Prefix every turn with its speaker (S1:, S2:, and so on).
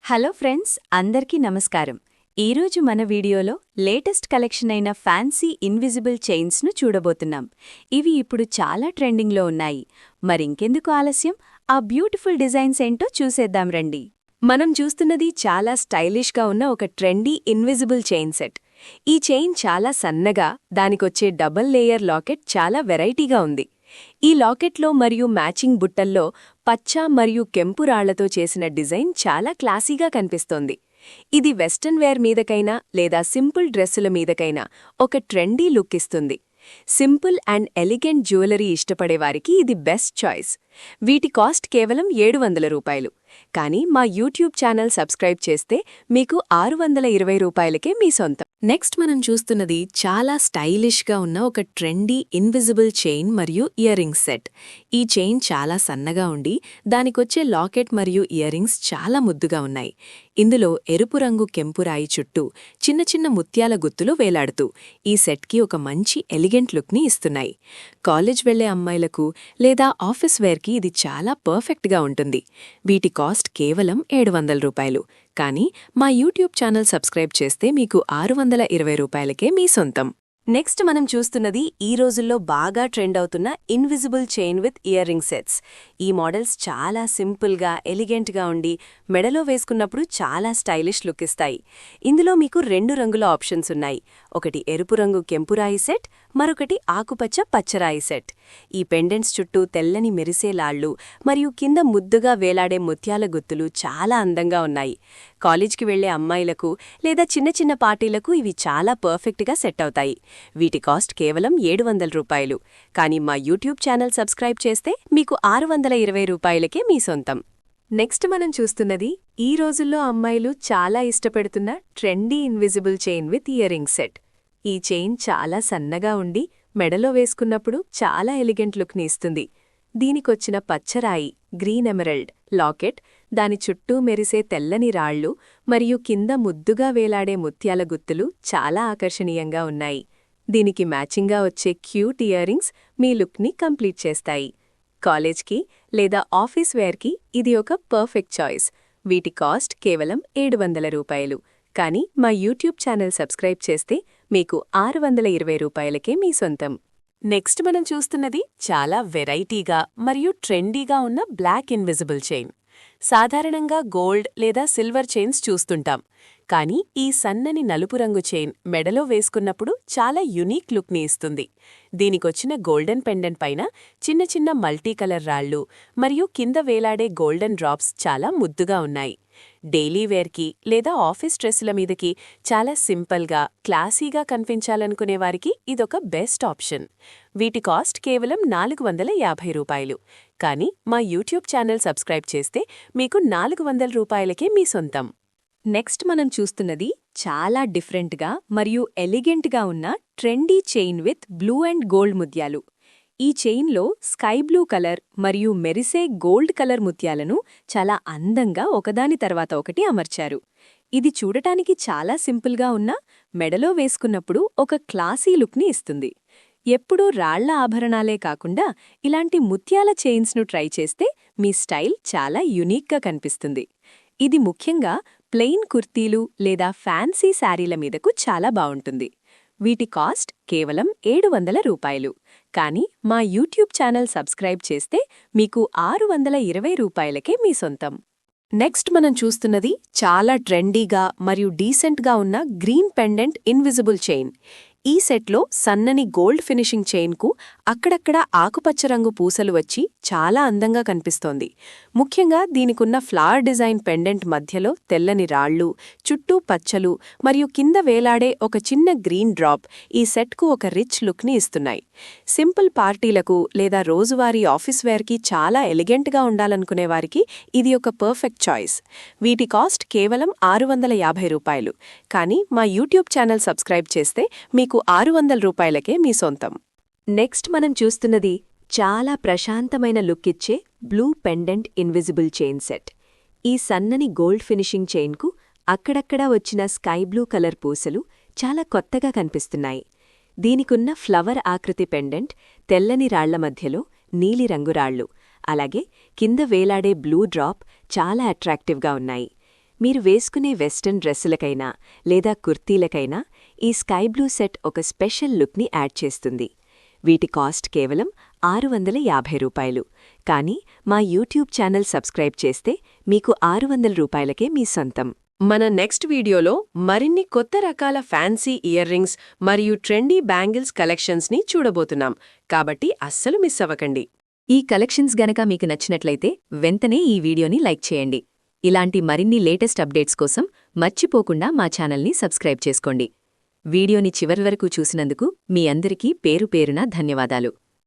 S1: Hello friends, అందరికీ నమస్కారం. ఈరోజు మన వీడియోలో లేటెస్ట్ కలెక్షన్ అయిన ఫ్యాన్సీ ఇన్విజిబుల్ చైన్స్ను చూడబోతున్నాం. ఇవి ఇప్పుడు చాలా ట్రెండింగ్లో ఉన్నాయి. మరింకెందుకు ఆలస్యం, ఆ బ్యూటిఫుల్ డిజైన్స్ ఏంటో చూసేద్దాం రండి. మనం చూస్తున్నది చాలా స్టైలిష్గా ఉన్న ఒక ట్రెండీ ఇన్విజిబుల్ చైన్ సెట్. ఈ చైన్ చాలా సన్నగా, దానికొచ్చే డబుల్ లేయర్ లాకెట్ చాలా వెరైటీగా ఉంది. ఈ లాకెట్లో మరియు మ్యాచింగ్ బుట్టల్లో పచ్చ మరియు కెంపు రాళ్లతో చేసిన డిజైన్ చాలా క్లాసీగా కనిపిస్తోంది. ఇది వెస్టర్న్ వేర్ మీదకైనా లేదా సింపుల్ డ్రెస్సుల మీదకైనా ఒక ట్రెండీ లుక్ ఇస్తుంది. సింపుల్ అండ్ ఎలిగెంట్ జ్యువెలరీ ఇష్టపడేవారికి ఇది బెస్ట్ చాయిస్. వీటి కాస్ట్ కేవలం 700 రూపాయలు. కానీ మా యూట్యూబ్ ఛానల్ సబ్స్క్రైబ్ చేస్తే మీకు 620 రూపాయలకే మీ సొంతం. నెక్స్ట్ మనం చూస్తున్నది చాలా స్టైలిష్గా ఉన్న ఒక ట్రెండీ ఇన్విజిబుల్ చైన్ మరియు ఇయర్ రింగ్స్ సెట్. ఈ చైన్ చాలా సన్నగా ఉండి దానికొచ్చే లాకెట్ మరియు ఇయర్ రింగ్స్ చాలా ముద్దుగా ఉన్నాయి. ఇందులో ఎరుపు రంగు కెంపురాయి చుట్టూ చిన్న చిన్న ముత్యాల గుత్తులు వేలాడుతూ ఈ సెట్కి ఒక మంచి ఎలిగెంట్ లుక్ని ఇస్తున్నాయి. కాలేజ్ వెళ్లే అమ్మాయిలకు లేదా ఆఫీస్ వేర్కి ఇది చాలా పర్ఫెక్ట్గా ఉంటుంది. వీటి కాస్ట్ కేవలం 700 రూపాయలు. కానీ మా యూట్యూబ్ ఛానల్ సబ్స్క్రైబ్ చేస్తే మీకు 620 రూపాయలకే మీ సొంతం. నెక్స్ట్ మనం చూస్తున్నది ఈ రోజుల్లో బాగా ట్రెండ్ అవుతున్న invisible chain with ear ring sets. ఈ మోడల్స్ చాలా సింపుల్గా, ఎలిగెంట్గా ఉండి మెడలో వేసుకున్నప్పుడు చాలా స్టైలిష్ లుక్ ఇస్తాయి. ఇందులో మీకు 2 రంగుల ఆప్షన్స్ ఉన్నాయి. ఒకటి ఎరుపు రంగు కెంపురాయి సెట్, మరొకటి ఆకుపచ్చ పచ్చరాయి సెట్. ఈ పెండెంట్స్ చుట్టూ తెల్లని మెరిసే లాళ్లు మరియు కింద ముద్దుగా వేలాడే ముత్యాల గుత్తులు చాలా అందంగా ఉన్నాయి. కాలేజ్కి వెళ్లే అమ్మాయిలకు లేదా చిన్న చిన్న పార్టీలకు ఇవి చాలా పర్ఫెక్ట్గా సెట్ అవుతాయి. వీటి కాస్ట్ కేవలం 700 రూపాయలు. కానీ మా యూట్యూబ్ ఛానల్ సబ్స్క్రైబ్ చేస్తే మీకు 620 రూపాయలకే మీ సొంతం. నెక్స్ట్ మనం చూస్తున్నది ఈ రోజుల్లో అమ్మాయిలు చాలా ఇష్టపెడుతున్న trendy invisible chain with ear ring set. ఈ చైన్ చాలా సన్నగా ఉండి మెడలో వేసుకున్నప్పుడు చాలా ఎలిగెంట్ లుక్ని ఇస్తుంది. దీనికొచ్చిన పచ్చరాయి, గ్రీన్ ఎమరల్డ్ లాకెట్, దాని చుట్టూ మెరిసే తెల్లని రాళ్లు మరియు కింద ముద్దుగా వేలాడే ముత్యాల గుత్తులు చాలా ఆకర్షణీయంగా ఉన్నాయి. దీనికి మ్యాచింగ్గా వచ్చే క్యూట్ ఇయర్ రింగ్స్ మీ లుక్ని కంప్లీట్ చేస్తాయి. కాలేజ్కి లేదా ఆఫీస్ వేర్కి ఇది ఒక పర్ఫెక్ట్ చాయిస్. వీటి కాస్ట్ కేవలం 700 రూపాయలు. కానీ మా యూట్యూబ్ ఛానల్ సబ్స్క్రైబ్ చేస్తే మీకు 620 రూపాయలకే మీ సొంతం. నెక్స్ట్ మనం చూస్తున్నది చాలా వెరైటీగా మరియు ట్రెండీగా ఉన్న బ్లాక్ ఇన్విజిబుల్ చైన్. సాధారణంగా గోల్డ్ లేదా సిల్వర్ చైన్స్ చూస్తుంటాం. కానీ ఈ సన్నని నలుపు రంగు చైన్ మెడలో వేసుకున్నప్పుడు చాలా యునీక్ లుక్ని ఇస్తుంది. దీనికొచ్చిన గోల్డెన్ పెండెంట్ పైన చిన్న చిన్న మల్టీ కలర్ రాళ్లు మరియు కింద వేలాడే గోల్డెన్ డ్రాప్స్ చాలా ముద్దుగా ఉన్నాయి. డైలీ వేర్కి లేదా ఆఫీస్ డ్రెస్సుల మీదకి చాలా సింపుల్గా, క్లాసీగా కనిపించాలనుకునేవారికి ఇదొక బెస్ట్ ఆప్షన్. వీటి కాస్ట్ కేవలం 450 రూపాయలు. కానీ మా యూట్యూబ్ ఛానల్ సబ్స్క్రైబ్ చేస్తే మీకు 400 రూపాయలకే మీ సొంతం. నెక్స్ట్ మనం చూస్తున్నది చాలా డిఫరెంట్గా మరియు ఎలిగెంట్గా ఉన్న trendy chain with blue and gold ముత్యాలు. ఈ చైన్లో స్కై బ్లూ కలర్ మరియు మెరిసే గోల్డ్ కలర్ ముత్యాలను చాలా అందంగా ఒకదాని తర్వాత ఒకటి అమర్చారు. ఇది చూడటానికి చాలా సింపుల్గా ఉన్నా మెడలో వేసుకున్నప్పుడు ఒక క్లాసీ లుక్ని ఇస్తుంది. ఎప్పుడూ రాళ్ల ఆభరణాలే కాకుండా ఇలాంటి ముత్యాల చైన్స్ను ట్రై చేస్తే మీ స్టైల్ చాలా యునీక్గా కనిపిస్తుంది. ఇది ముఖ్యంగా ప్లెయిన్ కుర్తీలు లేదా ఫ్యాన్సీ శారీల మీదకు చాలా బావుంటుంది. వీటి కాస్ట్ కేవలం 700 రూపాయలు. కానీ మా యూట్యూబ్ ఛానల్ సబ్స్క్రైబ్ చేస్తే మీకు 620 రూపాయలకే మీ సొంతం. నెక్స్ట్ మనం చూస్తున్నది చాలా ట్రెండీగా మరియు డీసెంట్గా ఉన్న గ్రీన్ పెండెంట్ ఇన్విజిబుల్ చైన్. ఈ సెట్లో సన్నని గోల్డ్ ఫినిషింగ్ చైన్కు అక్కడక్కడ ఆకుపచ్చ రంగు పూసలు వచ్చి చాలా అందంగా కనిపిస్తోంది. ముఖ్యంగా దీనికున్న ఫ్లవర్ డిజైన్ పెండెంట్ మధ్యలో తెల్లని రాళ్లు, చుట్టూ పచ్చలు మరియు కింద వేలాడే ఒక చిన్న గ్రీన్ డ్రాప్ ఈ సెట్కు ఒక రిచ్ లుక్ని ఇస్తున్నాయి. సింపుల్ పార్టీలకు లేదా రోజువారీ ఆఫీస్ వేర్కి చాలా ఎలిగెంట్గా ఉండాలనుకునేవారికి ఇది ఒక పర్ఫెక్ట్ చాయిస్. వీటి కాస్ట్ కేవలం 650 రూపాయలు. కానీ మా యూట్యూబ్ ఛానల్ సబ్స్క్రైబ్ చేస్తే మీకు 600 రూపాయలకే మీ సొంతం. నెక్స్ట్ మనం చూస్తున్నది చాలా ప్రశాంతమైన లుక్ ఇచ్చే blue pendant invisible chain set. ఈ సన్నని గోల్డ్ ఫినిషింగ్ చైన్కు అక్కడక్కడా వచ్చిన స్కై బ్లూ కలర్ పూసలు చాలా కొత్తగా కనిపిస్తున్నాయి. దీనికున్న ఫ్లవర్ ఆకృతి పెండెంట్ తెల్లని రాళ్ల మధ్యలో నీలిరంగు రాళ్లు, అలాగే కింద వేలాడే బ్లూ డ్రాప్ చాలా అట్రాక్టివ్గా ఉన్నాయి. మీరు వేసుకునే వెస్టర్న్ డ్రెస్సులకైనా లేదా కుర్తీలకైనా ఈ స్కై బ్లూ సెట్ ఒక స్పెషల్ లుక్ని యాడ్ చేస్తుంది. వీటి కాస్ట్ కేవలం 650 రూపాయలు. కానీ మా యూట్యూబ్ ఛానల్ సబ్స్క్రైబ్ చేస్తే మీకు 600 రూపాయలకే మీ సొంతం.
S2: మన నెక్స్ట్ వీడియోలో మరిన్ని కొత్త రకాల ఫ్యాన్సీ ఇయర్ రింగ్స్ మరియు ట్రెండీ బ్యాంగిల్స్ కలెక్షన్స్ని చూడబోతున్నాం, కాబట్టి అస్సలు మిస్ అవ్వకండి.
S1: ఈ కలెక్షన్స్ గనక మీకు నచ్చినట్లయితే వెంటనే ఈ వీడియోని లైక్ చేయండి. ఇలాంటి మరిన్ని లేటెస్ట్ అప్డేట్స్ కోసం మర్చిపోకుండా మా ఛానల్ని సబ్స్క్రైబ్ చేసుకోండి. వీడియోని చివరి వరకు చూసినందుకు మీ అందరికీ పేరు పేరున ధన్యవాదాలు.